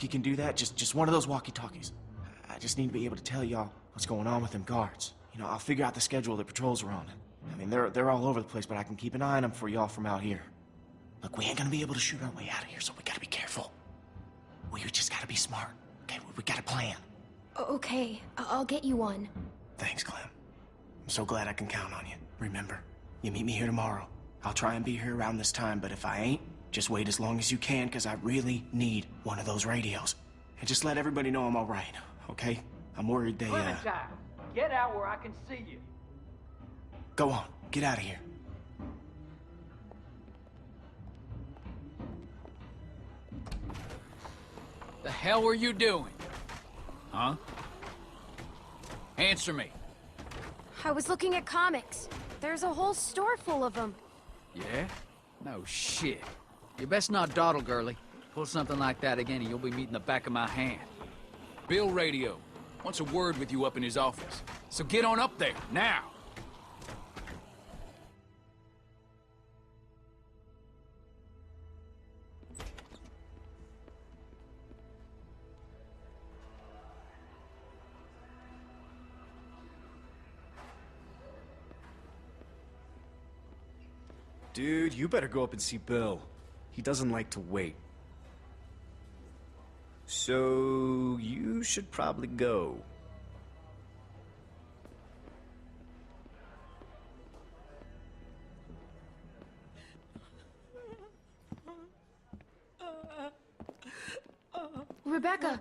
You can do that, just one of those walkie-talkies. I just need to be able to tell y'all what's going on with them guards. You know, I'll figure out the schedule the patrols are on. I mean, they're all over the place, but I can keep an eye on them for y'all from out here. Look, we ain't gonna be able to shoot our way out of here, so we gotta be careful. We just gotta be smart, okay? We got a plan. Okay, I'll get you one. Thanks, Clem. I'm so glad I can count on you. Remember, you meet me here tomorrow. I'll try and be here around this time, but if I ain't, just wait as long as you can, because I really need one of those radios. And just let everybody know I'm all right, okay? I'm worried they, Clementine, get out where I can see you. Go on, get out of here. The hell were you doing? Huh? Answer me. I was looking at comics. There's a whole store full of them. Yeah? No shit. You best not dawdle, girlie. Pull something like that again and you'll be meeting the back of my hand. Bill Radio wants a word with you up in his office. So get on up there, now! Dude, you better go up and see Bill. He doesn't like to wait. So, you should probably go. Rebecca!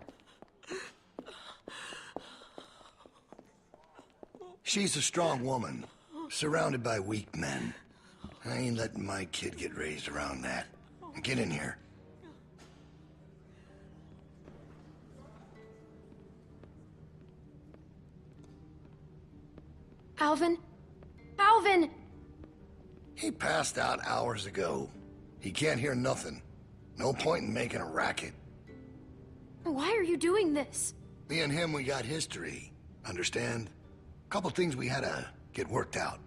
She's a strong woman, surrounded by weak men. I ain't letting my kid get raised around that. Get in here. Alvin? Alvin! He passed out hours ago. He can't hear nothing. No point in making a racket. Why are you doing this? Me and him, we got history. Understand? Couple things we had to get worked out.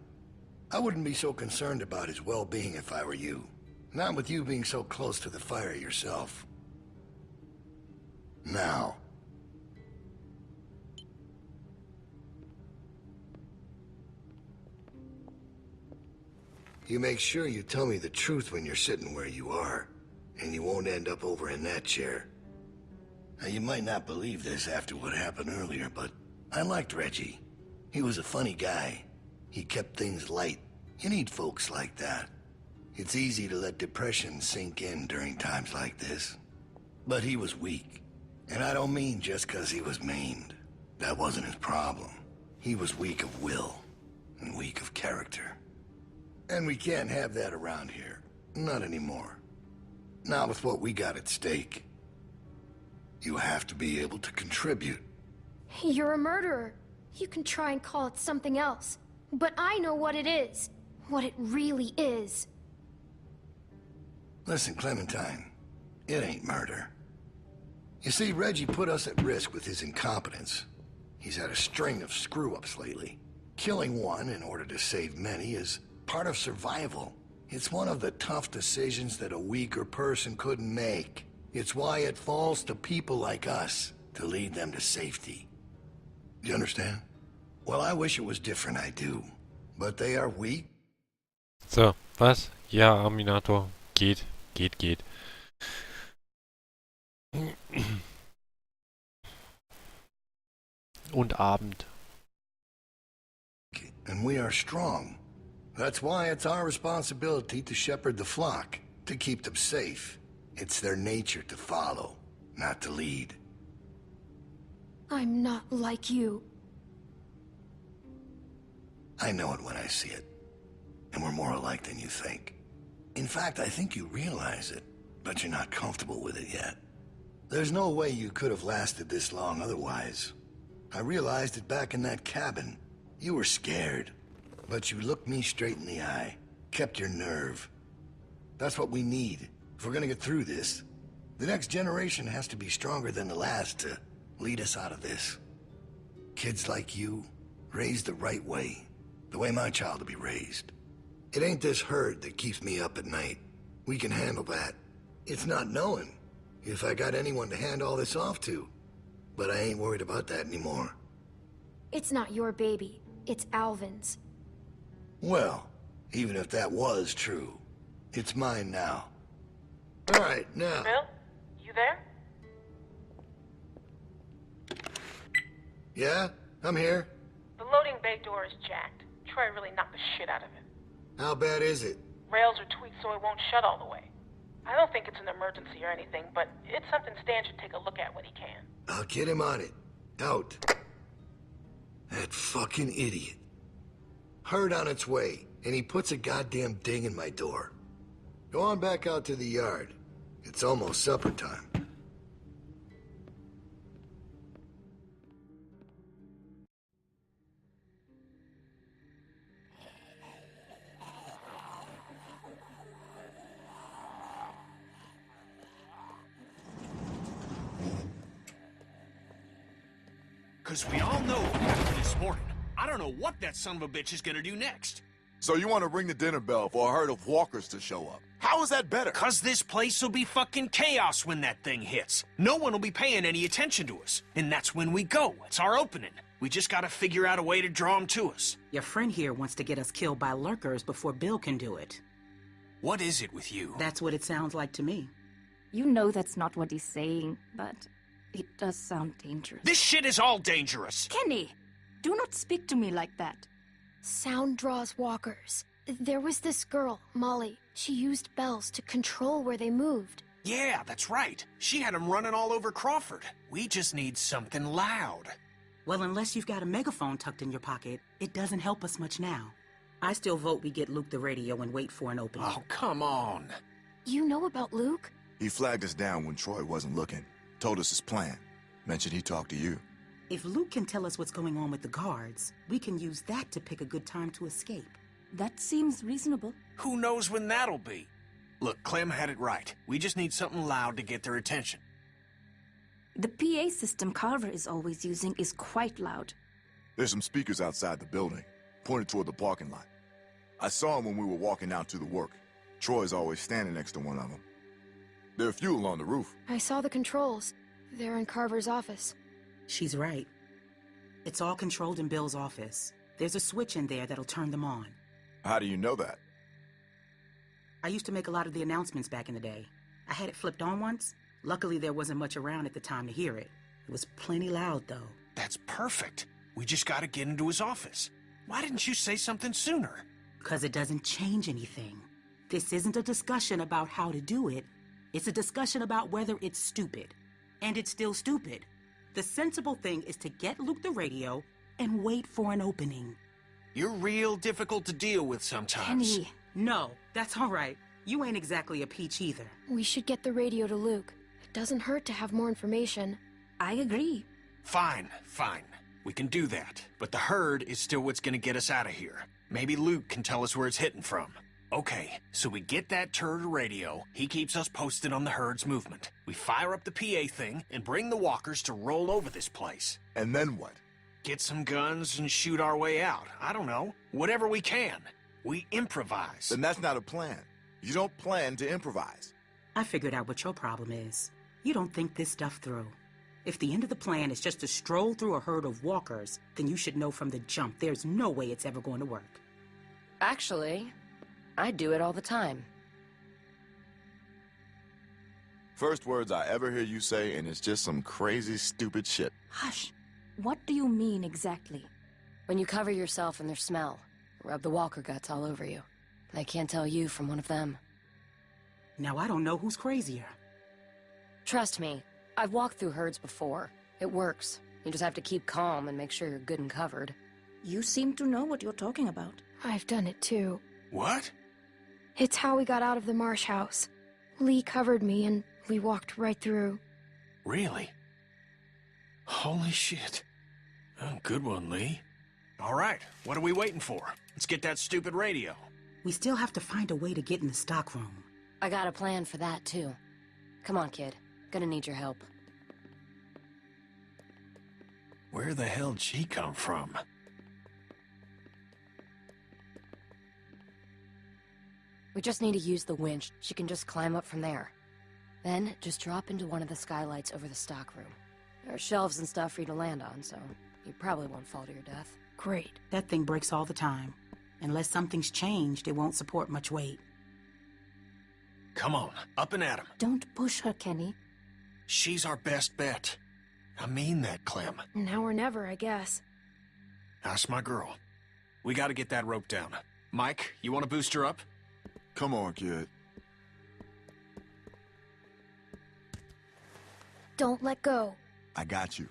I wouldn't be so concerned about his well-being if I were you. Not with you being so close to the fire yourself. Now. You make sure you tell me the truth when you're sitting where you are, and you won't end up over in that chair. Now, you might not believe this after what happened earlier, but I liked Reggie. He was a funny guy. He kept things light. You need folks like that. It's easy to let depression sink in during times like this. But he was weak. And I don't mean just because he was maimed. That wasn't his problem. He was weak of will and weak of character. And we can't have that around here. Not anymore. Not with what we got at stake. You have to be able to contribute. You're a murderer. You can try and call it something else. But I know what it is. What it really is. Listen, Clementine. It ain't murder. You see, Reggie put us at risk with his incompetence. He's had a string of screw-ups lately. Killing one in order to save many is part of survival. It's one of the tough decisions that a weaker person couldn't make. It's why it falls to people like us to lead them to safety. You understand? Well, I wish it was different, I do. But they are weak. So, was? Ja, Aminator. Geht. Und Abend. And we are strong. That's why it's our responsibility to shepherd the flock, to keep them safe. It's their nature to follow, not to lead. I'm not like you. I know it when I see it. And we're more alike than you think. In fact, I think you realize it, but you're not comfortable with it yet. There's no way you could have lasted this long otherwise. I realized it back in that cabin. You were scared, but you looked me straight in the eye, kept your nerve. That's what we need if we're gonna get through this. The next generation has to be stronger than the last to lead us out of this. Kids like you, raised the right way, the way my child will be raised. It ain't this hurt that keeps me up at night. We can handle that. It's not knowing. if I got anyone to hand all this off to. But I ain't worried about that anymore. It's not your baby. It's Alvin's. Well, even if that was true, it's mine now. All right, now. Bill? You there? Yeah, I'm here. The loading bay door is jacked. Troy really knocked the shit out of it. How bad is it? Rails are tweaked so it won't shut all the way. I don't think it's an emergency or anything, but it's something Stan should take a look at when he can. I'll get him on it. Out. That fucking idiot. Heard on its way, and he puts a goddamn ding in my door. Go on back out to the yard. It's almost supper time. Because we all know what happened this morning. I don't know what that son of a bitch is gonna do next. So you want to ring the dinner bell for a herd of walkers to show up? How is that better? Because this place will be fucking chaos when that thing hits. No one will be paying any attention to us. And that's when we go. It's our opening. We just gotta figure out a way to draw them to us. Your friend here wants to get us killed by lurkers before Bill can do it. What is it with you? That's what it sounds like to me. You know that's not what he's saying, but it does sound dangerous. This shit is all dangerous. Kenny, do not speak to me like that. Sound draws walkers. There was this girl, Molly. She used bells to control where they moved. Yeah, that's right. She had them running all over Crawford. We just need something loud. Well, unless you've got a megaphone tucked in your pocket, it doesn't help us much now. I still vote we get Luke the radio and wait for an opening. Oh, come on. You know about Luke? He flagged us down when Troy wasn't looking. Told us his plan. Mentioned he talked to you. If Luke can tell us what's going on with the guards, we can use that to pick a good time to escape. That seems reasonable. Who knows when that'll be? Look, Clem had it right. We just need something loud to get their attention. The PA system Carver is always using is quite loud. There's some speakers outside the building, pointed toward the parking lot. I saw them when we were walking out to the work. Troy's always standing next to one of them. There are fuel on the roof. I saw the controls. They're in Carver's office. She's right. It's all controlled in Bill's office. There's a switch in there that'll turn them on. How do you know that? I used to make a lot of the announcements back in the day. I had it flipped on once. Luckily, there wasn't much around at the time to hear it. It was plenty loud, though. That's perfect. We just gotta get into his office. Why didn't you say something sooner? Because it doesn't change anything. This isn't a discussion about how to do it. It's a discussion about whether it's stupid. And it's still stupid. The sensible thing is to get Luke the radio and wait for an opening. You're real difficult to deal with sometimes. Kenny. No, that's all right. You ain't exactly a peach either. We should get the radio to Luke. It doesn't hurt to have more information. I agree. Fine, fine. We can do that. But the herd is still what's gonna get us out of here. Maybe Luke can tell us where it's hitting from. Okay, so we get that turd radio. He keeps us posted on the herd's movement. We fire up the PA thing and bring the walkers to roll over this place. And then what? Get some guns and shoot our way out. I don't know. Whatever we can. We improvise. Then that's not a plan. You don't plan to improvise. I figured out what your problem is. You don't think this stuff through. If the end of the plan is just to stroll through a herd of walkers, then you should know from the jump there's no way it's ever going to work. Actually, I do it all the time. First words I ever hear you say, and it's just some crazy, stupid shit. Hush. What do you mean exactly? When you cover yourself in their smell, rub the walker guts all over you. I can't tell you from one of them. Now I don't know who's crazier. Trust me, I've walked through herds before. It works. You just have to keep calm and make sure you're good and covered. You seem to know what you're talking about. I've done it too. What? It's how we got out of the Marsh house. Lee covered me and we walked right through. Really? Holy shit. Oh, good one, Lee. All right, what are we waiting for? Let's get that stupid radio. We still have to find a way to get in the stockroom. I got a plan for that, too. Come on, kid. Gonna need your help. Where the hell'd she come from? We just need to use the winch. She can just climb up from there. Then, just drop into one of the skylights over the stockroom. There are shelves and stuff for you to land on, so you probably won't fall to your death. Great. That thing breaks all the time. Unless something's changed, it won't support much weight. Come on, up and at him. Don't push her, Kenny. She's our best bet. I mean that, Clem. Now or never, I guess. That's my girl. We gotta get that rope down. Mike, you wanna boost her up? Come on, kid. Don't let go. I got you.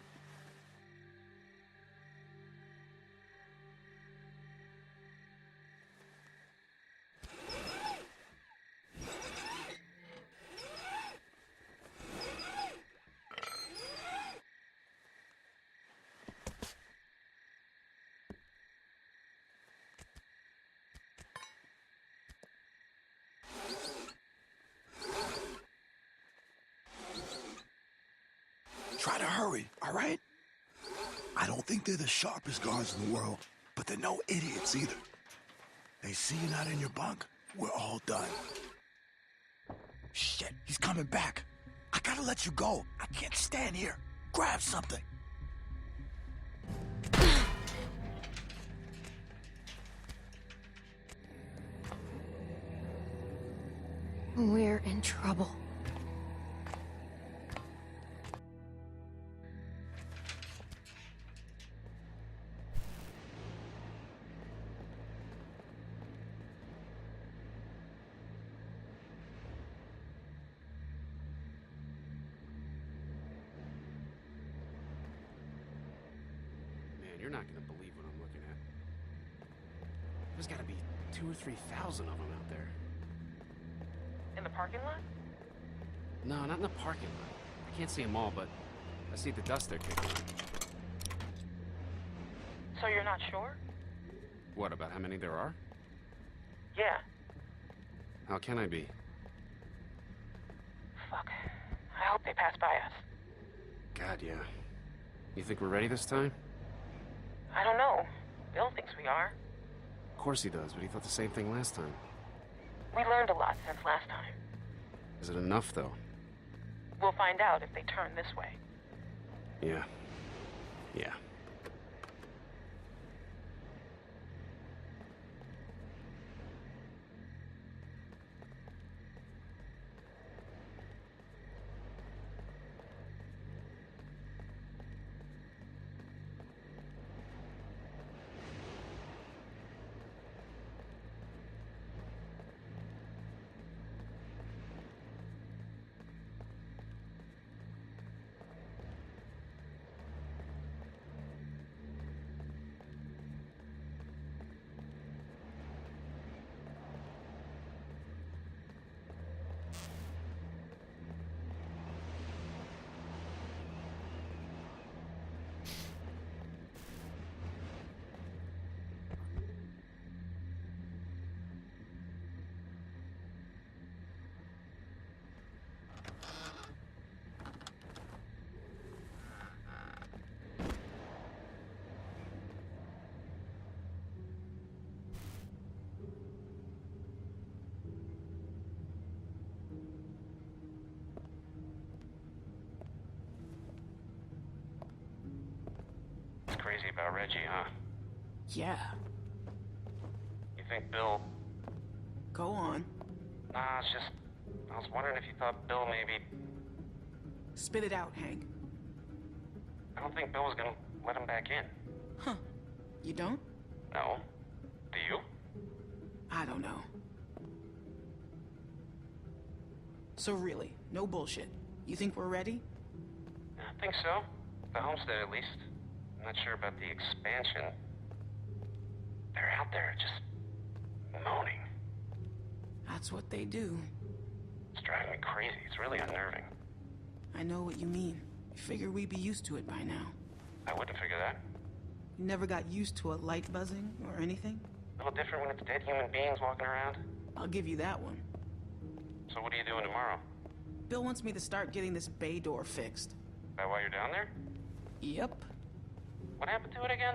Try to hurry, all right? I don't think they're the sharpest guards in the world, but they're no idiots either. They see you not in your bunk, we're all done. Shit, he's coming back. I gotta let you go. I can't stand here. Grab something. We're in trouble. You're not gonna believe what I'm looking at. There's gotta be 2,000 or 3,000 of them out there. In the parking lot? No, not in the parking lot. I can't see them all, but I see the dust they're kicking. So you're not sure? What, about how many there are? Yeah. How can I be? Fuck. I hope they pass by us. God, yeah. You think we're ready this time? I don't know. Bill thinks we are. Of course he does, but he thought the same thing last time. We learned a lot since last time. Is it enough, though? We'll find out if they turn this way. Yeah. Yeah. Crazy about Reggie, huh? Yeah. You think Bill... Go on. Nah, it's just... I was wondering if you thought Bill maybe... Spit it out, Hank. I don't think Bill was gonna let him back in. Huh. You don't? No. Do you? I don't know. So really, no bullshit. You think we're ready? I think so. The homestead, at least. I'm not sure about the expansion. They're out there just moaning. That's what they do. It's driving me crazy. It's really unnerving. I know what you mean. I figure we'd be used to it by now. I wouldn't figure that. You never got used to a light buzzing or anything? A little different when it's dead human beings walking around. I'll give you that one. So what are you doing tomorrow? Bill wants me to start getting this bay door fixed. Is that why you're down there? Yep. What happened to it again?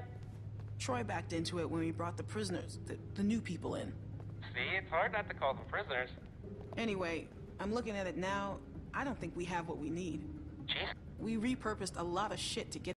Troy backed into it when we brought the prisoners, the new people in. See, it's hard not to call them prisoners. Anyway, I'm looking at it now, I don't think we have what we need. Jeez. We repurposed a lot of shit to get